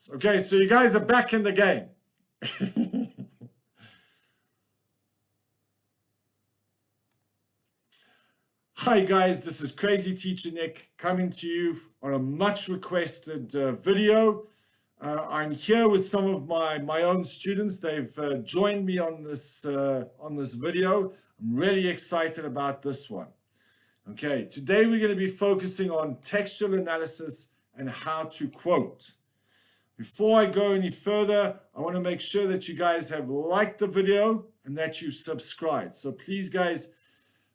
Yes. Okay, so you guys are back in the game. Hi guys, this is Crazy Teacher Nick coming to you on a much requested video. I'm here with some of my own students. They've joined me on this video. I'm really excited about this one. Okay, today we're going to be focusing on textual analysis and how to quote. Before I go any further, I want to make sure that you guys have liked the video and that you subscribed. So please guys,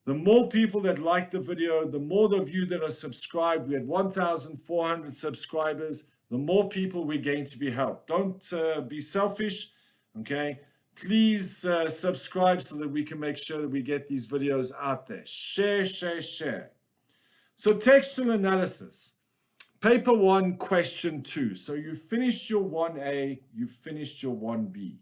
the more people that like the video, the more of you that are subscribed. We had 1,400 subscribers. The more people we're going to be helped. Don't be selfish, okay? Please subscribe so that we can make sure that we get these videos out there. Share, share, share. So textual analysis. Paper 1, question 2. So you finished your 1A, you finished your 1B,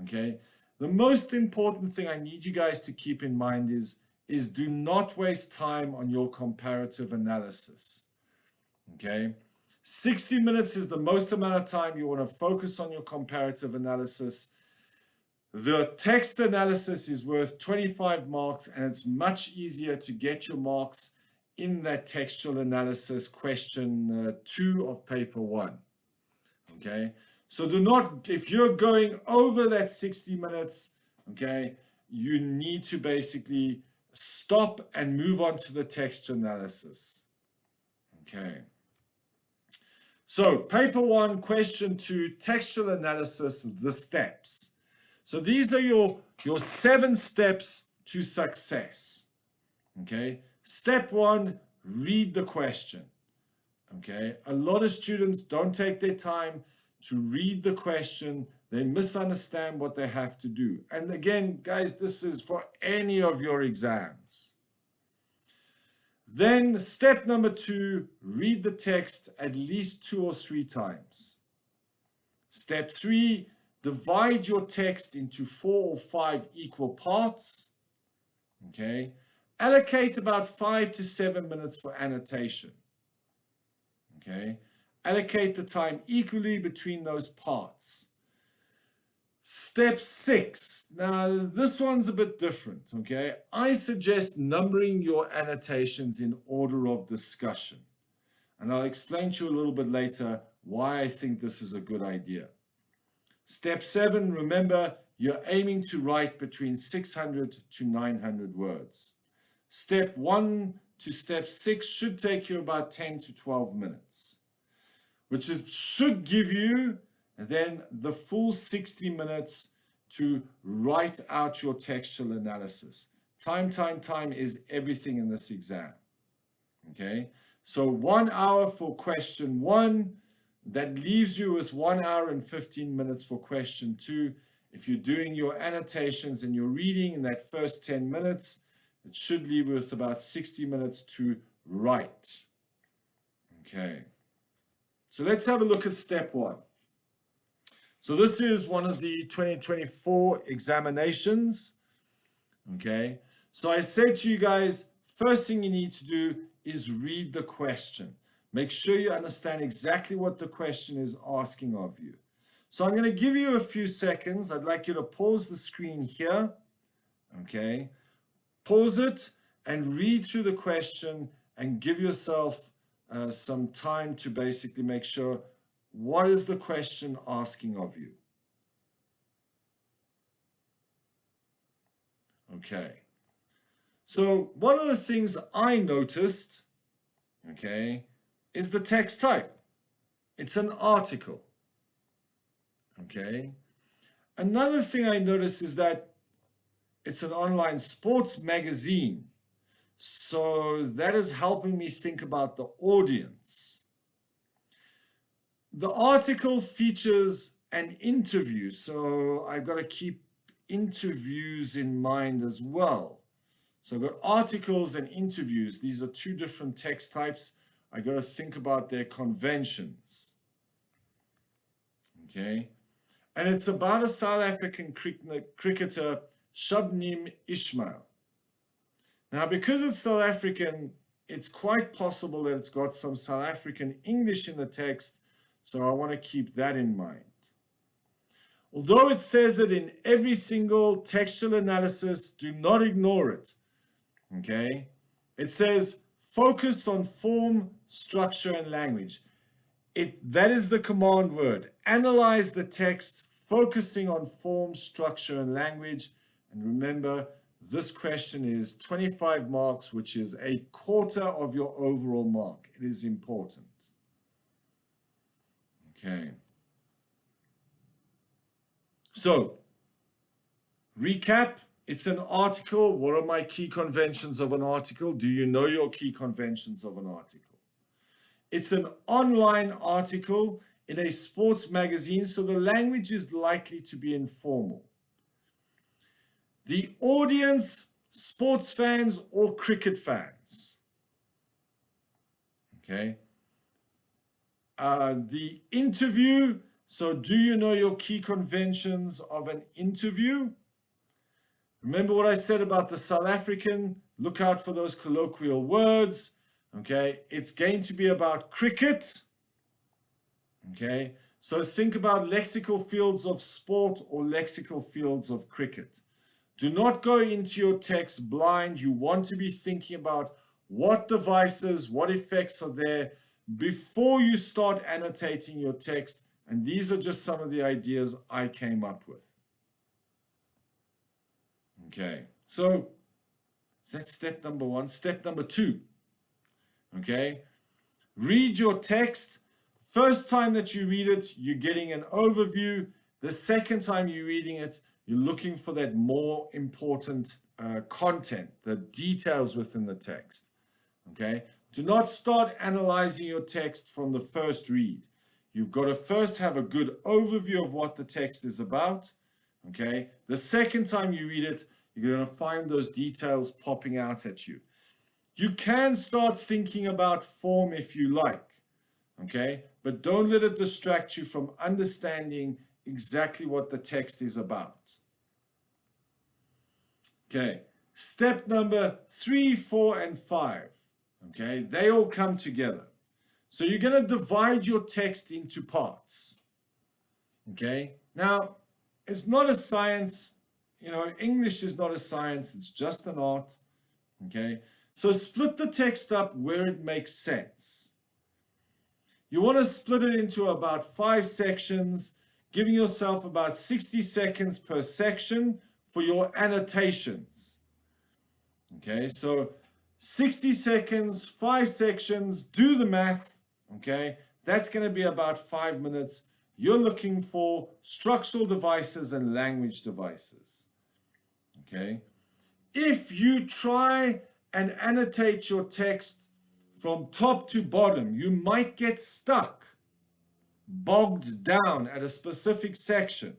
okay? The most important thing I need you guys to keep in mind is do not waste time on your comparative analysis, okay? 60 minutes is the most amount of time you want to focus on your comparative analysis. The text analysis is worth 25 marks, and it's much easier to get your marks in that textual analysis question 2 of paper 1, okay? So do not, if you're going over that 60 minutes, okay, you need to basically stop and move on to the text analysis, okay? So paper 1, question 2, textual analysis, the steps. So these are your 7 steps to success, okay? Step 1, read the question, okay? A lot of students don't take their time to read the question. They misunderstand what they have to do. And again, guys, this is for any of your exams. Then step number 2, read the text at least 2 or 3 times. Step 3, divide your text into 4 or 5 equal parts, okay? Allocate about 5 to 7 minutes for annotation, okay? Allocate the time equally between those parts. Step 6. Now, this one's a bit different, okay? I suggest numbering your annotations in order of discussion. And I'll explain to you a little bit later why I think this is a good idea. Step 7, remember, you're aiming to write between 600 to 900 words. Step 1 to step 6 should take you about 10 to 12 minutes, which should give you then the full 60 minutes to write out your textual analysis. Time is everything in this exam, okay? So 1 hour for question 1, that leaves you with 1 hour and 15 minutes for question 2. If you're doing your annotations and you're reading in that first 10 minutes, it should leave you with about 60 minutes to write, okay? So let's have a look at step 1. So this is one of the 2024 examinations, okay? So I said to you guys, first thing you need to do is read the question. Make sure you understand exactly what the question is asking of you. So I'm going to give you a few seconds. I'd like you to pause the screen here, okay? Pause it and read through the question and give yourself some time to basically make sure, what is the question asking of you? Okay. So one of the things I noticed, okay, is the text type. It's an article, okay? Another thing I noticed is that it's an online sports magazine. So that is helping me think about the audience. The article features an interview, so I've got to keep interviews in mind as well. So I've got articles and interviews. These are 2 different text types. I got to think about their conventions, okay? And it's about a South African cricketer, Shabnim Ismail. Now, because it's South African, it's quite possible that it's got some South African English in the text. So I want to keep that in mind. Although it says it in every single textual analysis, do not ignore it. Okay? It says focus on form, structure, and language. That is the command word. Analyze the text, focusing on form, structure, and language. And remember, this question is 25 marks, which is a quarter of your overall mark. It is important. Okay. So, recap. It's an article. What are my key conventions of an article? Do you know your key conventions of an article? It's an online article in a sports magazine, so the language is likely to be informal. The audience, sports fans or cricket fans. Okay. The interview. So do you know your key conventions of an interview? Remember what I said about the South African? Look out for those colloquial words. Okay, it's going to be about cricket. Okay, so think about lexical fields of sport or lexical fields of cricket. Do not go into your text blind. You want to be thinking about what devices, what effects are there before you start annotating your text. And these are just some of the ideas I came up with. Okay, so that's step number one. Step number two. Okay, read your text. First time that you read it, you're getting an overview. The second time you're reading it, you're looking for that more important content, the details within the text. Okay, do not start analyzing your text from the first read. You've got to first have a good overview of what the text is about. Okay, the second time you read it, you're going to find those details popping out at you. You can start thinking about form if you like, okay? But don't let it distract you from understanding exactly what the text is about. Okay, step number 3, 4, and 5, okay? They all come together. So you're going to divide your text into parts, okay? Now, it's not a science, you know, English is not a science, it's just an art, okay? So split the text up where it makes sense. You want to split it into about 5 sections, giving yourself about 60 seconds per section for your annotations. Okay, so 60 seconds, 5 sections, do the math, okay? That's going to be about 5 minutes. You're looking for structural devices and language devices, okay? If you try and annotate your text from top to bottom, you might get stuck, bogged down at a specific section,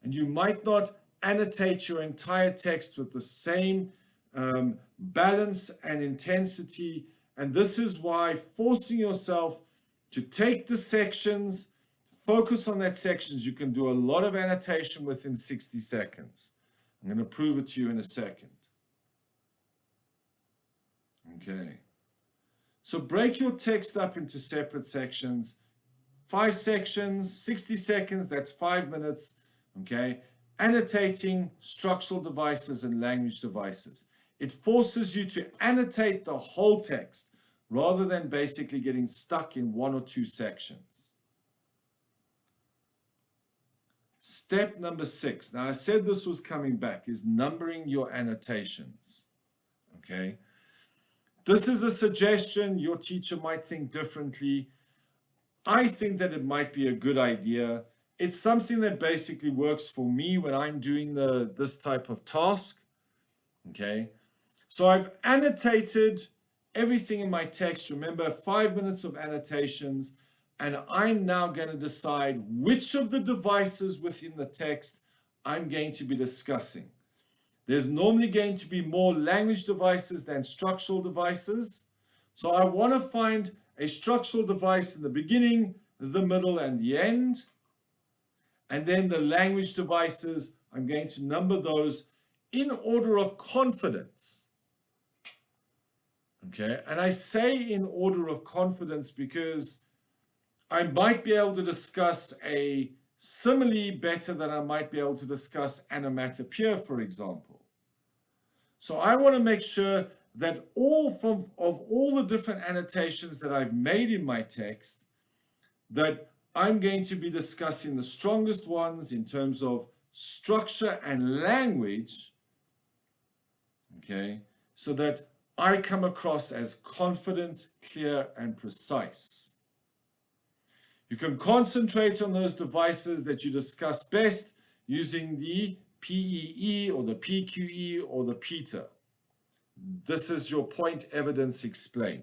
and you might not annotate your entire text with the same balance and intensity. And this is why forcing yourself to take the sections, focus on that sections, you can do a lot of annotation within 60 seconds. I'm going to prove it to you in a second. Okay, so break your text up into separate sections. 5 sections, 60 seconds, that's 5 minutes, okay? Annotating structural devices and language devices. It forces you to annotate the whole text rather than basically getting stuck in 1 or 2 sections. Step number 6, now I said this was coming back, is numbering your annotations, okay? This is a suggestion. Your teacher might think differently. I think that it might be a good idea. It's something that basically works for me when I'm doing this type of task. Okay, so I've annotated everything in my text. Remember, 5 minutes of annotations, and I'm now going to decide which of the devices within the text I'm going to be discussing. There's normally going to be more language devices than structural devices. So I want to find a structural device in the beginning, the middle, and the end. And then the language devices, I'm going to number those in order of confidence. Okay, and I say in order of confidence because I might be able to discuss a simile better than I might be able to discuss onomatopoeia, for example. So I want to make sure that of all the different annotations that I've made in my text, that I'm going to be discussing the strongest ones in terms of structure and language, okay, so that I come across as confident, clear, and precise. You can concentrate on those devices that you discuss best using the PEE or the PQE or the PETA. This is your point, evidence, explain.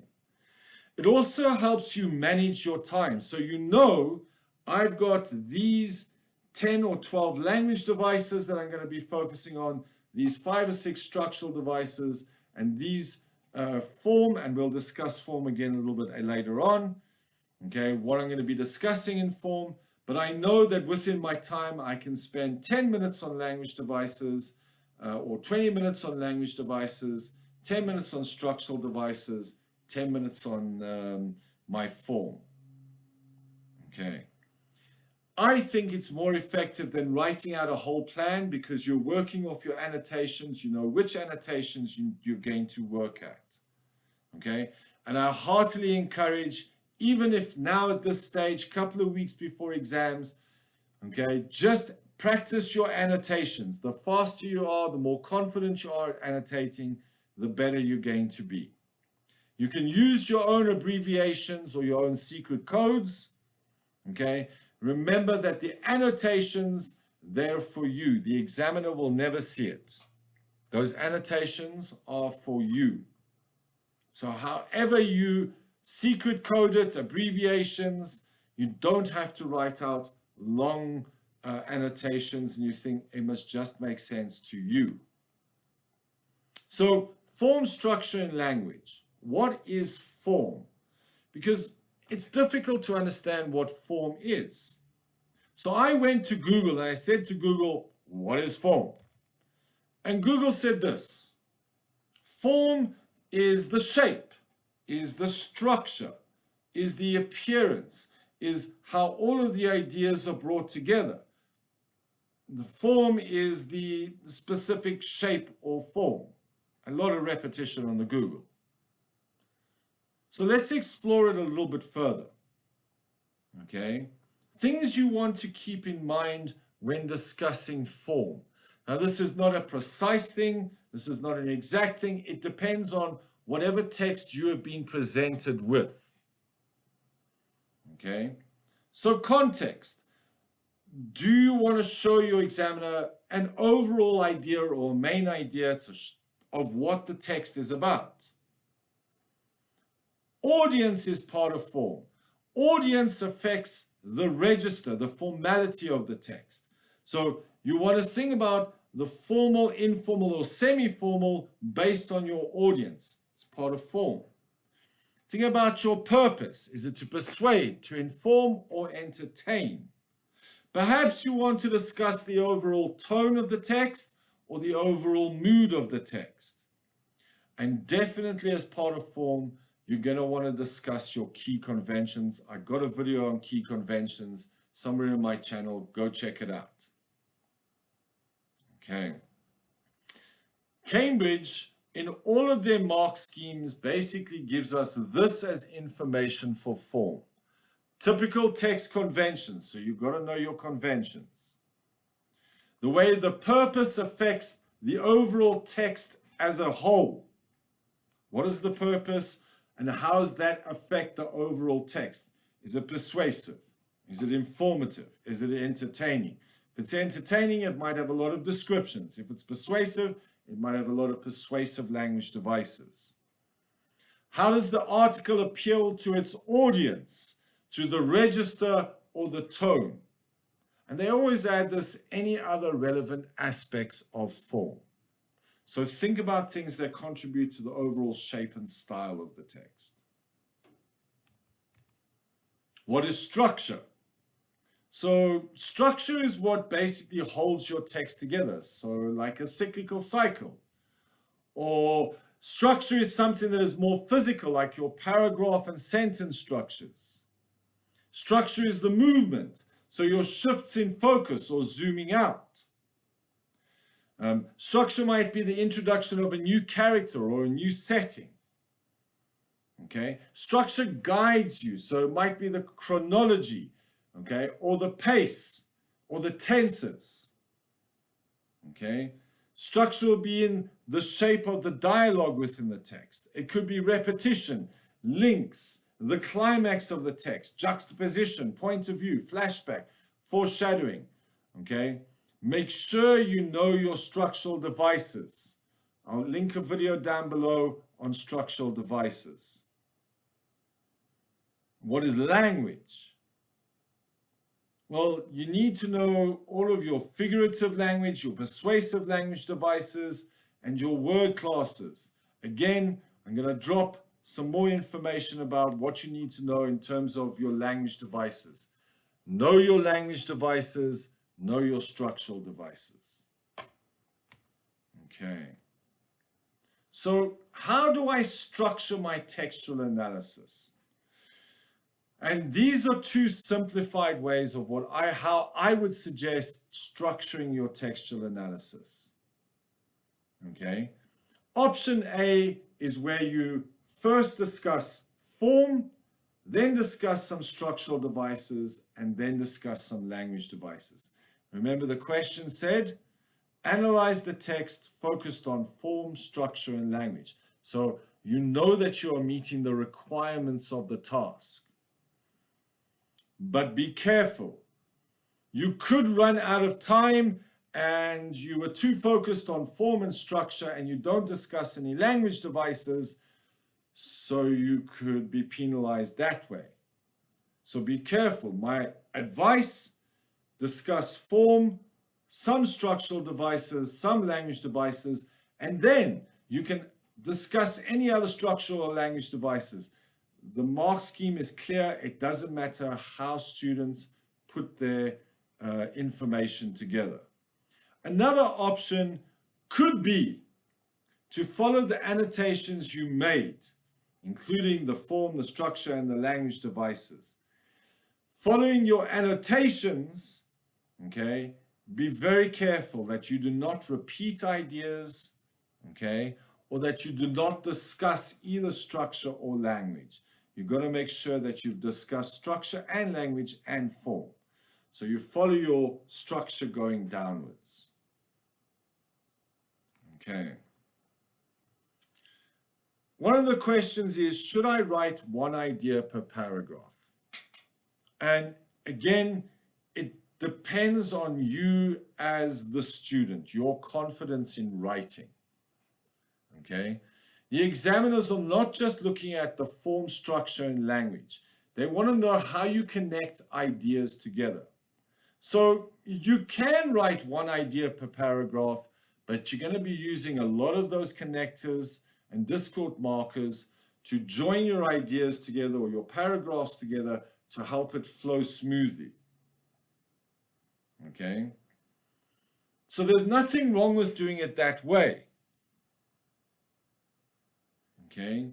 It also helps you manage your time. So you know I've got these 10 or 12 language devices that I'm going to be focusing on, these 5 or 6 structural devices, and these form, and we'll discuss form again a little bit later on. Okay, what I'm going to be discussing in form, but I know that within my time I can spend 10 minutes on language devices or 20 minutes on language devices, 10 minutes on structural devices, 10 minutes on my form. Okay. I think it's more effective than writing out a whole plan because you're working off your annotations. You know which annotations you're going to work at. Okay. And I heartily encourage, even if now at this stage, couple of weeks before exams, okay, just practice your annotations. The faster you are, the more confident you are at annotating, the better you're going to be. You can use your own abbreviations or your own secret codes, okay? Remember that the annotations, they're for you. The examiner will never see it. Those annotations are for you. So however you secret code it, abbreviations, you don't have to write out long annotations and you think it must just make sense to you. So form, structure, and language. What is form? Because it's difficult to understand what form is. So I went to Google and I said to Google, what is form? And Google said this: form is the shape, is the structure, is the appearance, is how all of the ideas are brought together. The form is the specific shape or form. A lot of repetition on the Google. So let's explore it a little bit further. Okay? Things you want to keep in mind when discussing form. Now, this is not a precise thing. This is not an exact thing. It depends on whatever text you have been presented with. Okay? So context. Do you want to show your examiner an overall idea or main idea of what the text is about? Audience is part of form. Audience affects the register, the formality of the text. So you want to think about the formal, informal, or semi-formal based on your audience. It's part of form. Think about your purpose. Is it to persuade, to inform, or entertain? Perhaps you want to discuss the overall tone of the text or the overall mood of the text. And definitely as part of form, you're going to want to discuss your key conventions. I've got a video on key conventions somewhere in my channel. Go check it out. Okay. Cambridge, in all of their mark schemes, basically gives us this as information for form. Typical text conventions. So you've got to know your conventions. The way the purpose affects the overall text as a whole. What is the purpose? And how does that affect the overall text? Is it persuasive? Is it informative? Is it entertaining? If it's entertaining, it might have a lot of descriptions. If it's persuasive, it might have a lot of persuasive language devices. How does the article appeal to its audience? Through the register or the tone? And they always add this, any other relevant aspects of form. So think about things that contribute to the overall shape and style of the text. What is structure? So structure is what basically holds your text together. So like a cyclical cycle. Or structure is something that is more physical, like your paragraph and sentence structures. Structure is the movement, so your shifts in focus or zooming out. Structure might be the introduction of a new character or a new setting. Okay, structure guides you, so it might be the chronology, okay, or the pace, or the tenses. Okay, structure will be in the shape of the dialogue within the text. It could be repetition, links, the climax of the text, juxtaposition, point of view, flashback, foreshadowing. Okay, make sure you know your structural devices. I'll link a video down below on structural devices. What is language? Well, you need to know all of your figurative language, your persuasive language devices, and your word classes. Again, I'm going to drop some more information about what you need to know in terms of your language devices. Know your language devices, know your structural devices. Okay. So how do I structure my textual analysis? And these are two simplified ways of how I would suggest structuring your textual analysis. Okay. Option A is where you first discuss form, then discuss some structural devices, and then discuss some language devices. Remember the question said, analyze the text focused on form, structure, and language. So you know that you are meeting the requirements of the task. But be careful. You could run out of time and you were too focused on form and structure and you don't discuss any language devices, so you could be penalized that way. So be careful. My advice, discuss form, some structural devices, some language devices, and then you can discuss any other structural or language devices. The mark scheme is clear. It doesn't matter how students put their information together. Another option could be to follow the annotations you made, including the form, the structure, and the language devices. Following your annotations, okay, be very careful that you do not repeat ideas, okay, or that you do not discuss either structure or language. You've got to make sure that you've discussed structure and language and form. So you follow your structure going downwards. Okay. One of the questions is, should I write one idea per paragraph? And again, it depends on you as the student, your confidence in writing. Okay. The examiners are not just looking at the form, structure, and language. They want to know how you connect ideas together. So you can write one idea per paragraph, but you're going to be using a lot of those connectors and discord markers to join your ideas together or your paragraphs together to help it flow smoothly. Okay? So there's nothing wrong with doing it that way. Okay?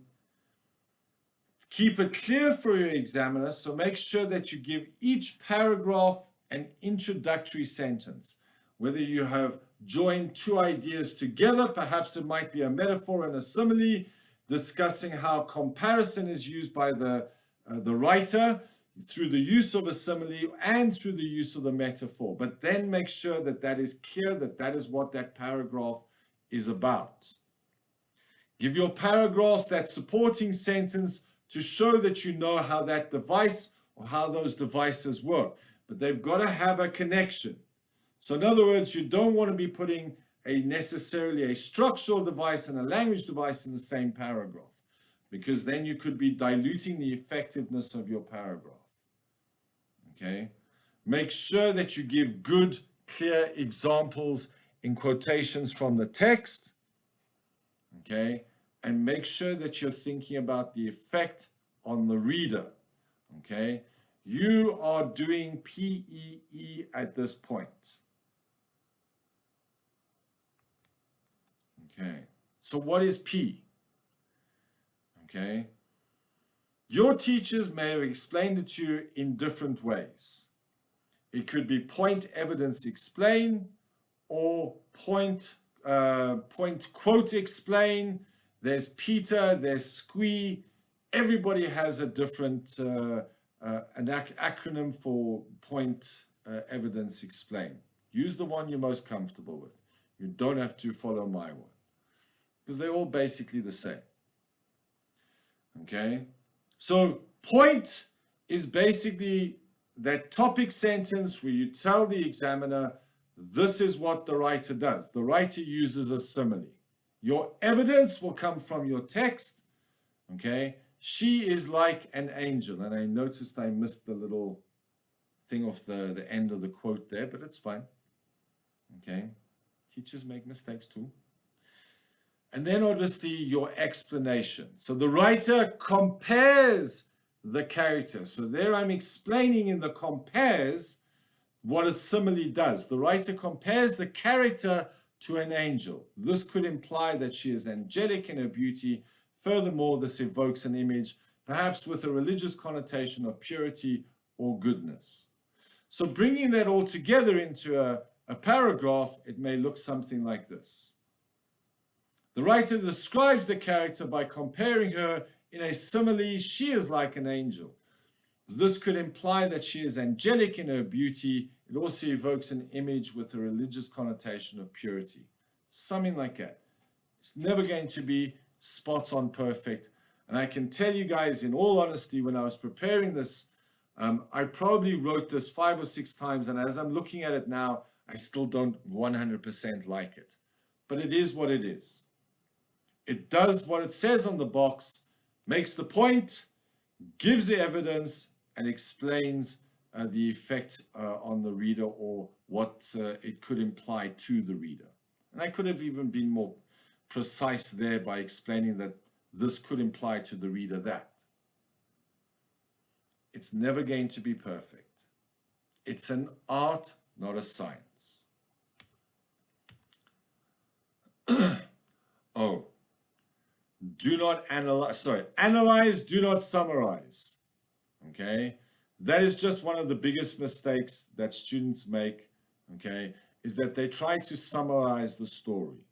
Keep it clear for your examiner, so make sure that you give each paragraph an introductory sentence. Whether you have joined two ideas together, perhaps it might be a metaphor and a simile, discussing how comparison is used by the writer through the use of a simile and through the use of the metaphor. But then make sure that that is clear, that that is what that paragraph is about. Give your paragraphs that supporting sentence to show that you know how that device or how those devices work. But they've got to have a connection. So in other words, you don't want to be putting necessarily a structural device and a language device in the same paragraph, because then you could be diluting the effectiveness of your paragraph. Okay? Make sure that you give good, clear examples in quotations from the text. Okay? And make sure that you're thinking about the effect on the reader. Okay? You are doing PEE at this point. Okay, so what is P? Okay, Your teachers may have explained it to you in different ways. It could be point, evidence, explain, or point, quote, explain. There's Peter, there's Squee. Everybody has a different acronym for point, evidence, explain. Use the one you're most comfortable with. You don't have to follow my one, because they're all basically the same. Okay? So point is basically that topic sentence where you tell the examiner, this is what the writer does. The writer uses a simile. Your evidence will come from your text. Okay? She is like an angel. And I noticed I missed the little thing off the end of the quote there, but it's fine. Okay? Teachers make mistakes too. And then obviously your explanation. So the writer compares the character. So there I'm explaining in the compares what a simile does. The writer compares the character to an angel. This could imply that she is angelic in her beauty. Furthermore, this evokes an image, perhaps with a religious connotation of purity or goodness. So bringing that all together into a paragraph, it may look something like this. The writer describes the character by comparing her in a simile. She is like an angel. This could imply that she is angelic in her beauty. It also evokes an image with a religious connotation of purity. Something like that. It's never going to be spot on perfect. And I can tell you guys, in all honesty, when I was preparing this, I probably wrote this 5 or 6 times. And as I'm looking at it now, I still don't 100% like it. But it is what it is. It does what it says on the box, makes the point, gives the evidence, and explains the effect on the reader, or what it could imply to the reader. And I could have even been more precise there by explaining that this could imply to the reader that. It's never going to be perfect. It's an art, not a science. Oh. Do not analyze, do not summarize. Okay? That is just one of the biggest mistakes that students make, okay, is that they try to summarize the story.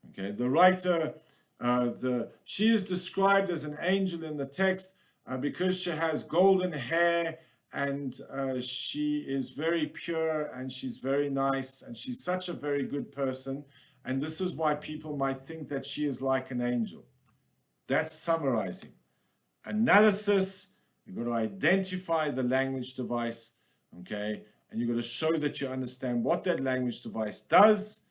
Okay? The writer, she is described as an angel in the text because she has golden hair, and she is very pure, and she's very nice, and she's such a very good person. And this is why people might think that she is like an angel. That's summarizing. Analysis, you've got to identify the language device, okay? And you've got to show that you understand what that language device does,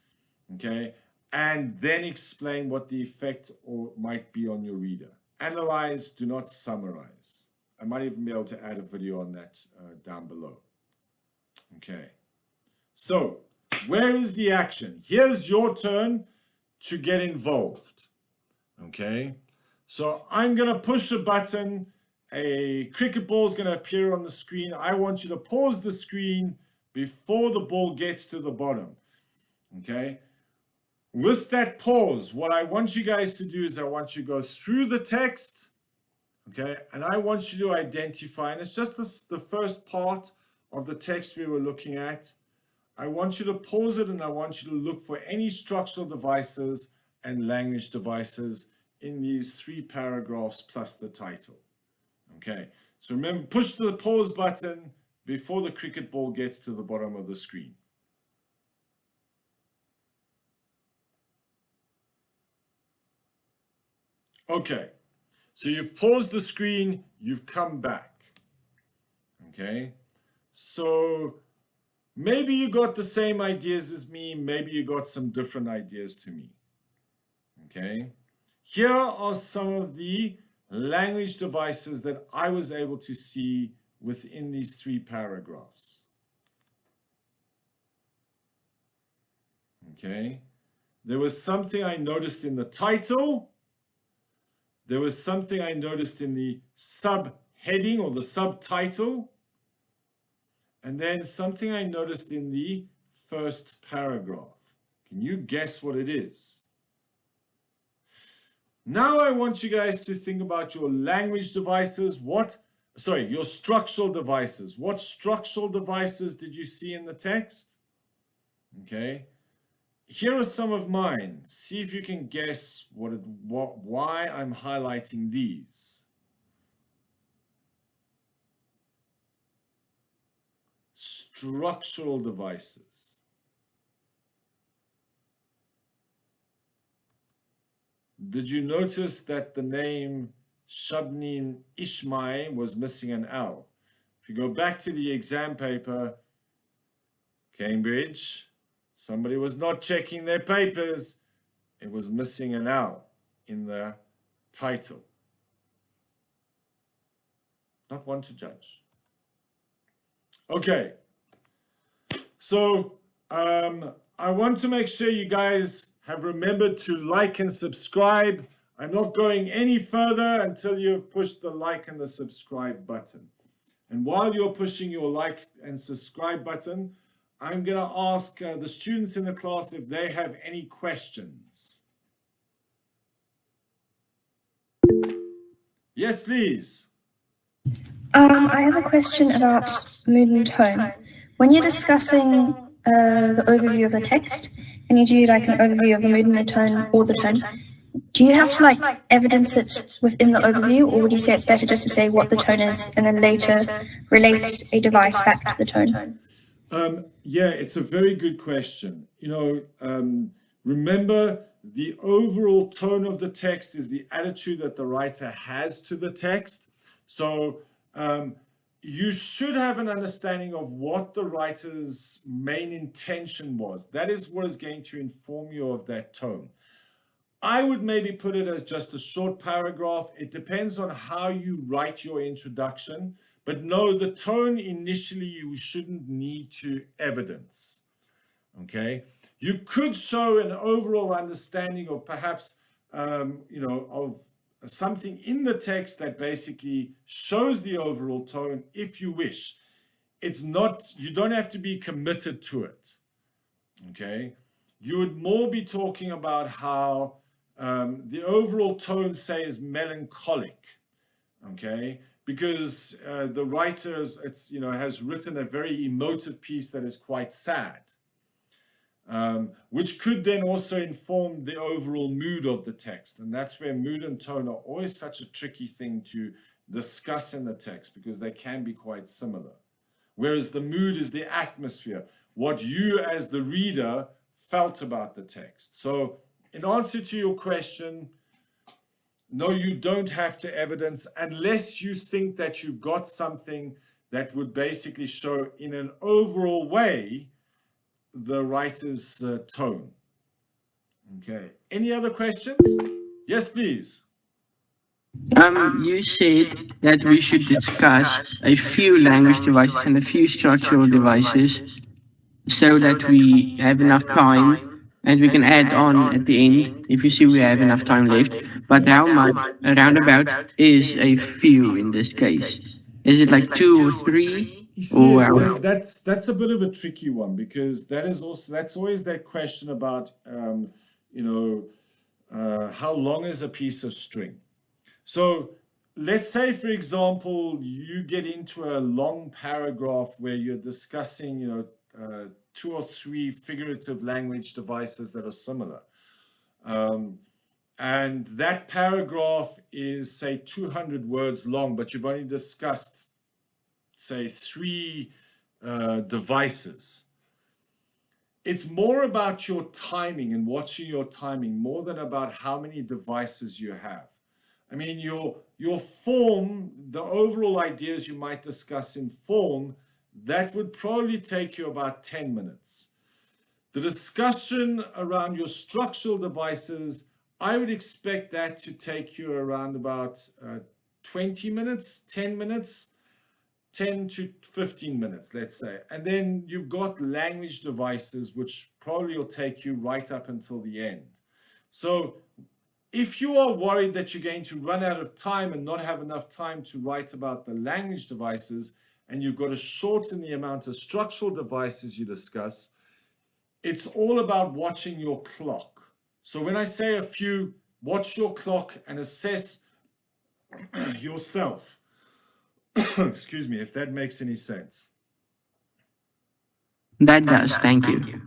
okay? And then explain what the effect or might be on your reader. Analyze, do not summarize. I might even be able to add a video on that down below. Okay. So, where is the action? Here's your turn to get involved. Okay. So I'm going to push a button. A cricket ball is going to appear on the screen. I want you to pause the screen before the ball gets to the bottom. Okay. With that pause, what I want you guys to do is I want you to go through the text. Okay. And I want you to identify, and it's just the first part of the text we were looking at. I want you to pause it, and I want you to look for any structural devices and language devices in these 3 paragraphs plus the title. Okay, so remember, push the pause button before the cricket ball gets to the bottom of the screen. Okay, so you've paused the screen, you've come back. Okay, so maybe you got the same ideas as me, maybe you got some different ideas to me. Okay. Here are some of the language devices that I was able to see within these 3 paragraphs. Okay. There was something I noticed in the title. There was something I noticed in the subheading or the subtitle. And then something I noticed in the first paragraph. Can you guess what it is? Now I want you guys to think about your language devices. Your structural devices. What structural devices did you see in the text? Okay. Here are some of mine. See if you can guess why I'm highlighting these. Structural devices. Did you notice that the name Shabnin Ishmael was missing an L? If you go back to the exam paper, Cambridge, somebody was not checking their papers. It was missing an L in the title. Not one to judge. Okay. So I want to make sure you guys have remembered to like and subscribe. I'm not going any further until you have pushed the like and the subscribe button. And while you're pushing your like and subscribe button, I'm going to ask the students in the class if they have any questions. Yes, please. I have a question about mood and tone. When you're discussing the overview of the text, and you do like an overview of the mood and the tone or the tone, do you have to like evidence it within the overview, or would you say it's better just to say what the tone is and then later relate a device back to the tone? Yeah, it's a very good question. Remember, the overall tone of the text is the attitude that the writer has to the text. So you should have an understanding of what the writer's main intention was. That is what is going to inform you of that tone. I would maybe put it as just a short paragraph. It depends on how you write your introduction. But no, the tone initially you shouldn't need to evidence. Okay? You could show an overall understanding of perhaps, of something in the text that basically shows the overall tone if you wish. It's not, you don't have to be committed to it. Okay? You would more be talking about how the overall tone, say, is melancholic. Okay? Because the writer has written a very emotive piece that is quite sad. Which could then also inform the overall mood of the text. And that's where mood and tone are always such a tricky thing to discuss in the text, because they can be quite similar. Whereas the mood is the atmosphere, what you as the reader felt about the text. So in answer to your question, no, you don't have to evidence unless you think that you've got something that would basically show in an overall way the writer's tone. Okay. Any other questions? Yes, please. You said that we should discuss a few language devices and a few structural devices so that we have enough time and we can add on at the end if you see we have enough time left. But how much around about is a few in this case? Is it like 2 or 3? You see, Or that's a bit of a tricky one, because that's always that question about how long is a piece of string. So let's say, for example, you get into a long paragraph where you're discussing 2 or 3 figurative language devices that are similar. And that paragraph is, say, 200 words long, but you've only discussed, say, 3 devices. It's more about your timing and watching your timing more than about how many devices you have. I mean, your form, the overall ideas you might discuss in form, that would probably take you about 10 minutes. The discussion around your structural devices, I would expect that to take you around about 20 minutes, 10 minutes, 10 to 15 minutes, let's say. And then you've got language devices, which probably will take you right up until the end. So if you are worried that you're going to run out of time and not have enough time to write about the language devices, and you've got to shorten the amount of structural devices you discuss, it's all about watching your clock. So when I say a few watch your clock and assess yourself. Excuse me, if that makes any sense. That does. Thank you.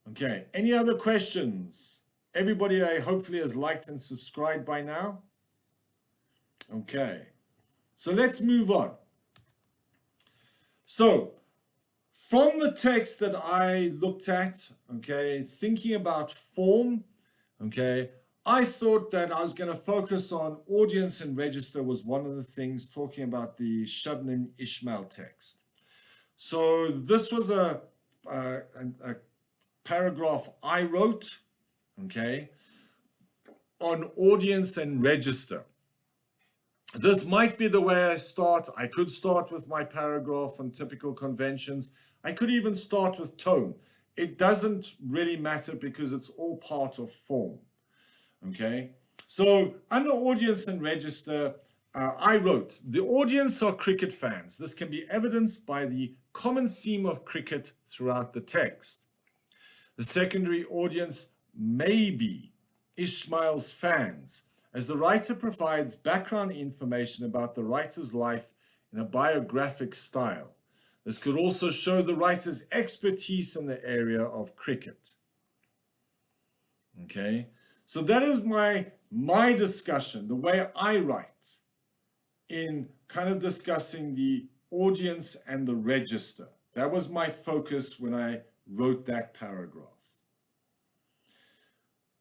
Okay, any other questions? Everybody hopefully has liked and subscribed by now. Okay, so let's move on. So, from the text that I looked at, okay, thinking about form, okay, I thought that I was going to focus on audience and register was one of the things talking about the Shabnim Ishmael text. So this was a paragraph I wrote, okay, on audience and register. This might be the way I start. I could start with my paragraph on typical conventions. I could even start with tone. It doesn't really matter because it's all part of form. Okay, so under audience and register, I wrote, the audience are cricket fans. This can be evidenced by the common theme of cricket throughout the text. The secondary audience may be Ishmael's fans, as the writer provides background information about the writer's life in a biographic style. This could also show the writer's expertise in the area of cricket. Okay, so that is my discussion, the way I write in kind of discussing the audience and the register. That was my focus when I wrote that paragraph.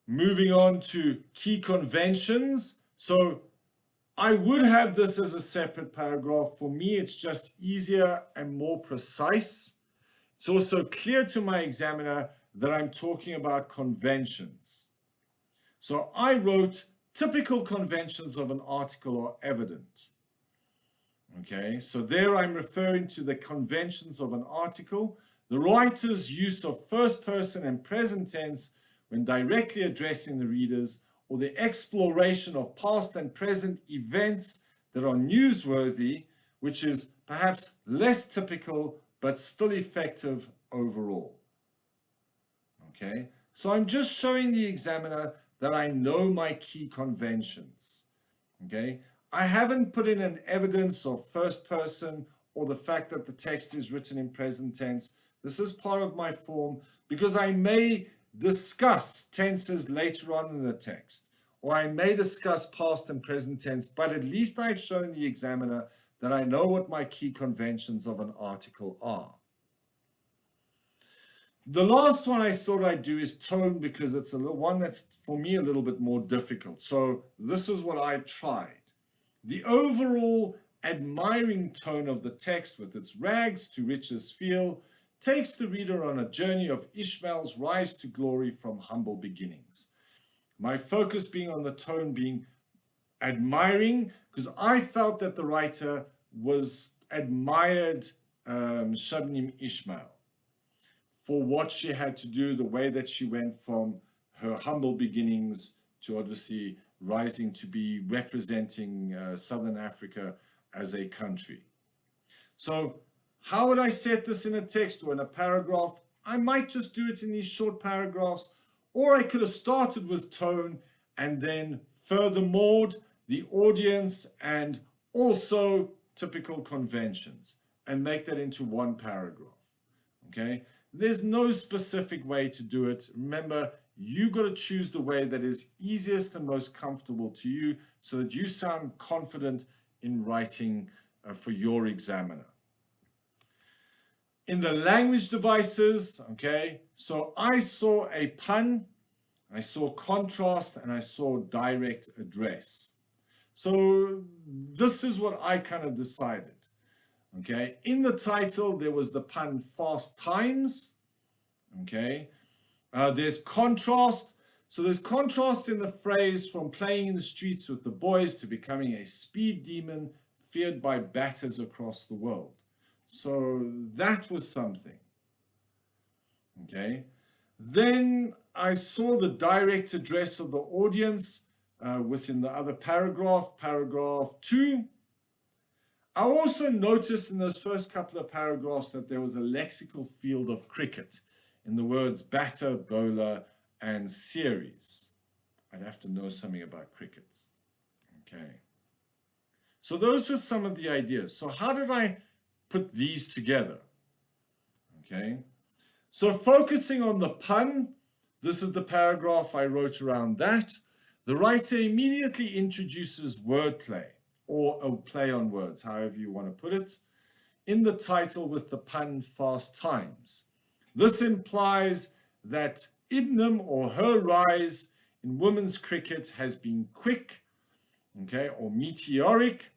Moving on to key conventions. So I would have this as a separate paragraph. For me, it's just easier and more precise. It's also clear to my examiner that I'm talking about conventions. So I wrote, typical conventions of an article are evident. Okay, so there I'm referring to the conventions of an article, the writer's use of first person and present tense when directly addressing the readers, or the exploration of past and present events that are newsworthy, which is perhaps less typical but still effective overall. Okay, so I'm just showing the examiner that I know my key conventions. Okay, I haven't put in an evidence of first person or the fact that the text is written in present tense. This is part of my form because I may discuss tenses later on in the text, or I may discuss past and present tense, but at least I've shown the examiner that I know what my key conventions of an article are. The last one I thought I'd do is tone because it's one that's for me a little bit more difficult. So this is what I tried. The overall admiring tone of the text with its rags to riches feel takes the reader on a journey of Ishmael's rise to glory from humble beginnings. My focus being on the tone being admiring, because I felt that the writer was admired Shabnim Ishmael for what she had to do, the way that she went from her humble beginnings to obviously rising to be representing Southern Africa as a country. So how would I set this in a text or in a paragraph? I might just do it in these short paragraphs, or I could have started with tone and then furthermore the audience and also typical conventions and make that into one paragraph. Okay, there's no specific way to do it. Remember, you got to choose the way that is easiest and most comfortable to you so that you sound confident in writing for your examiner. In the language devices, okay, so I saw a pun, I saw contrast, and I saw direct address. So this is what I kind of decided. Okay, in the title, there was the pun fast times. Okay, there's contrast. So there's contrast in the phrase from playing in the streets with the boys to becoming a speed demon feared by batters across the world. So that was something. Okay, then I saw the direct address of the audience within the other paragraph, paragraph 2. I also noticed in those first couple of paragraphs that there was a lexical field of cricket in the words batter, bowler, and series. I'd have to know something about cricket. Okay. So those were some of the ideas. So how did I put these together? Okay. So focusing on the pun, this is the paragraph I wrote around that. The writer immediately introduces wordplay, or a play on words, however you want to put it, in the title with the pun fast times. This implies that Ibnam or her rise in women's cricket has been quick, okay, or meteoric,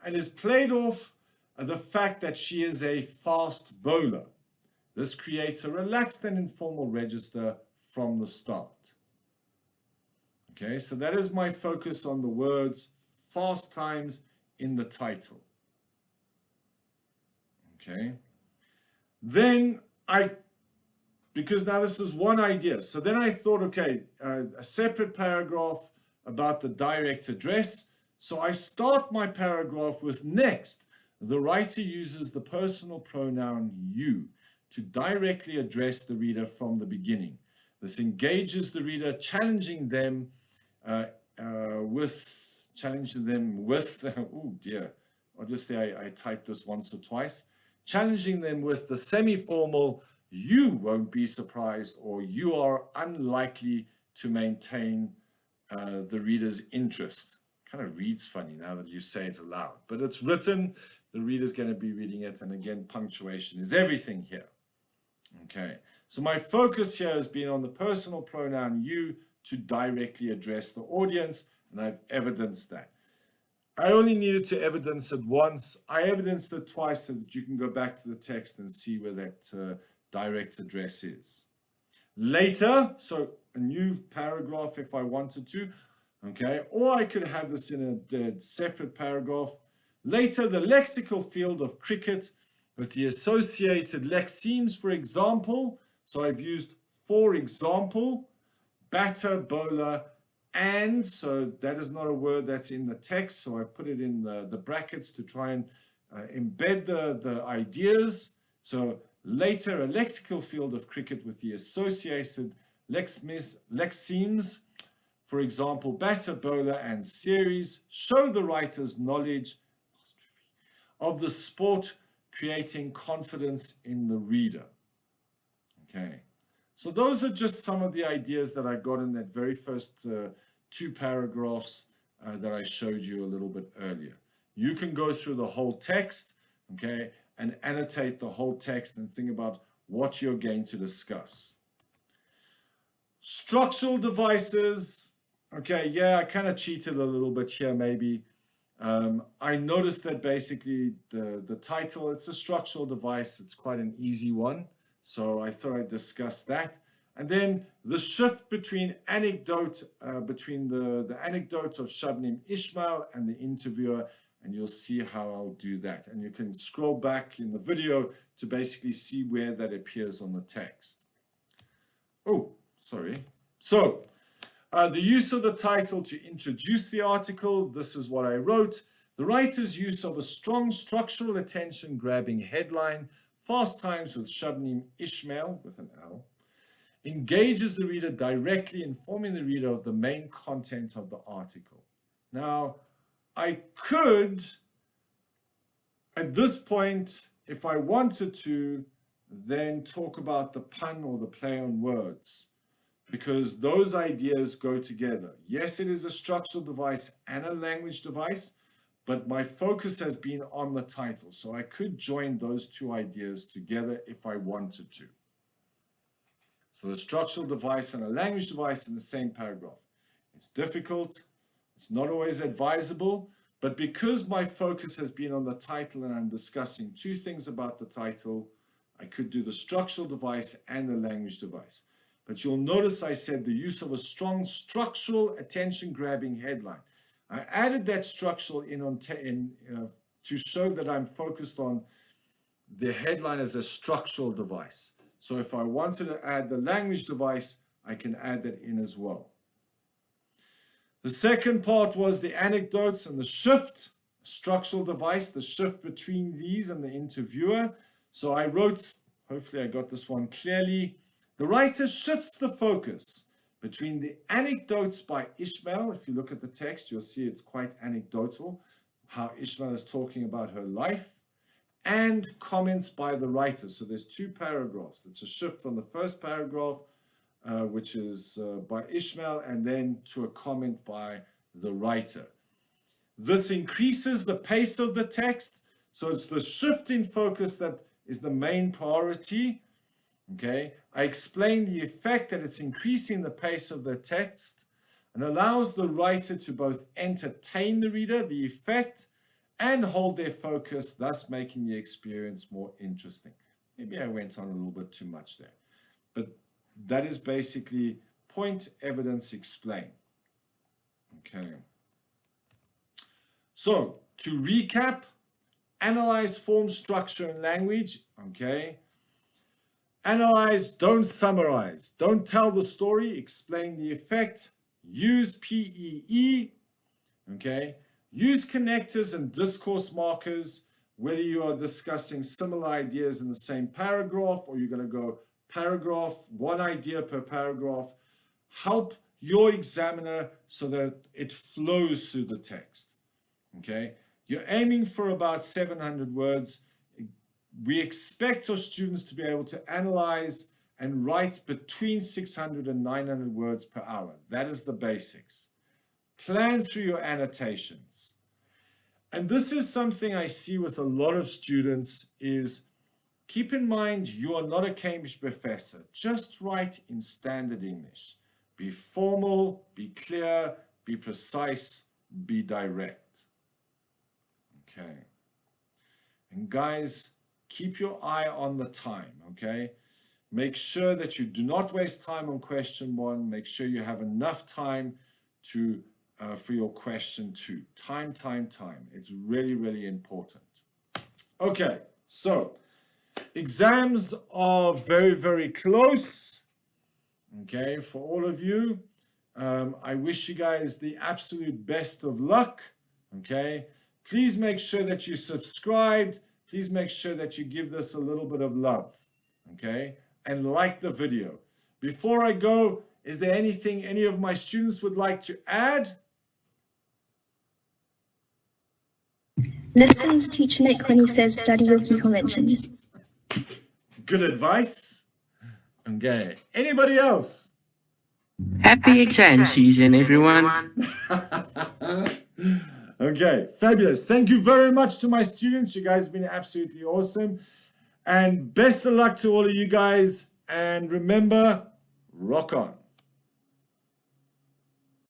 and is played off the fact that she is a fast bowler. This creates a relaxed and informal register from the start. Okay, so that is my focus on the words fast times in the title. Okay, then because now this is one idea, so then I thought, okay, a separate paragraph about the direct address. So I start my paragraph with next, the writer uses the personal pronoun you to directly address the reader from the beginning. This engages the reader, challenging them with, oh dear, obviously I typed this once or twice, challenging them with the semi-formal, you won't be surprised, or you are unlikely to maintain the reader's interest. Kind of reads funny now that you say it aloud, but it's written, the reader's going to be reading it, and again, punctuation is everything here. Okay, so my focus here has been on the personal pronoun you to directly address the audience, and I've evidenced that. I only needed to evidence it once. I evidenced it twice so that you can go back to the text and see where that direct address is. Later, so a new paragraph if I wanted to, okay, or I could have this in a separate paragraph. Later, the lexical field of cricket with the associated lexemes, for example. So I've used, for example, batter, bowler, and, so that is not a word that's in the text, so I've put it in the brackets to try and embed the ideas. So later, a lexical field of cricket with the associated lexemes, for example, batter, bowler, and series, show the writer's knowledge of the sport, creating confidence in the reader. Okay, so those are just some of the ideas that I got in that very first two paragraphs that I showed you a little bit earlier. You can go through the whole text, okay, and annotate the whole text and think about what you're going to discuss. Structural devices, okay, yeah, I kind of cheated a little bit here maybe. I noticed that basically the title, it's a structural device. It's quite an easy one. So I thought I'd discuss that. And then the shift between anecdote, between the anecdote of Shabnim Ishmael and the interviewer, and you'll see how I'll do that. And you can scroll back in the video to basically see where that appears on the text. Oh, sorry. So the use of the title to introduce the article, this is what I wrote. The writer's use of a strong structural attention-grabbing headline, Fast Times with Shabnim Ishmael, with an L, engages the reader directly, informing the reader of the main content of the article. Now, I could, at this point, if I wanted to, then talk about the pun or the play on words, because those ideas go together. Yes, it is a structural device and a language device, but my focus has been on the title. So I could join those two ideas together if I wanted to. So the structural device and a language device in the same paragraph. It's difficult. It's not always advisable. But because my focus has been on the title and I'm discussing two things about the title, I could do the structural device and the language device. But you'll notice I said the use of a strong structural attention-grabbing headline. I added that structural to show that I'm focused on the headline as a structural device. So if I wanted to add the language device, I can add that in as well. The second part was the anecdotes and the shift, structural device, the shift between these and the interviewer. So I wrote, hopefully I got this one clearly, the writer shifts the focus between the anecdotes by Ishmael. If you look at the text, you'll see it's quite anecdotal, how Ishmael is talking about her life, and comments by the writer. So there's two paragraphs. It's a shift from the first paragraph, which is by Ishmael, and then to a comment by the writer. This increases the pace of the text. So it's the shift in focus that is the main priority. Okay, I explain the effect that it's increasing the pace of the text and allows the writer to both entertain the reader, the effect, and hold their focus, thus making the experience more interesting. Maybe I went on a little bit too much there, but that is basically point, evidence, explain. Okay. So to recap, analyze form, structure, and language. Okay. Analyze, don't summarize. Don't tell the story, explain the effect. Use PEE. Okay. Use connectors and discourse markers, whether you are discussing similar ideas in the same paragraph or you're going to go paragraph, one idea per paragraph. Help your examiner so that it flows through the text. Okay. You're aiming for about 700 words. We expect our students to be able to analyze and write between 600 and 900 words per hour. That is the basics. Plan through your annotations. And this is something I see with a lot of students is keep in mind you are not a Cambridge professor. Just write in standard English. Be formal, be clear, be precise, be direct. Okay. And guys, keep your eye on the time, okay? Make sure that you do not waste time on question 1. Make sure you have enough time to for your question 2. Time. It's really, really important. Okay, so exams are very, very close, okay, for all of you. I wish you guys the absolute best of luck, okay? Please make sure that you subscribed. Please make sure that you give this a little bit of love, okay? And like the video. Before I go, is there anything any of my students would like to add? Listen to Teacher Nick when he says study your key conventions. Good advice. Okay. Anybody else? Happy exam season, everyone. Okay, fabulous. Thank you very much to my students. You guys have been absolutely awesome. And best of luck to all of you guys. And remember, rock on.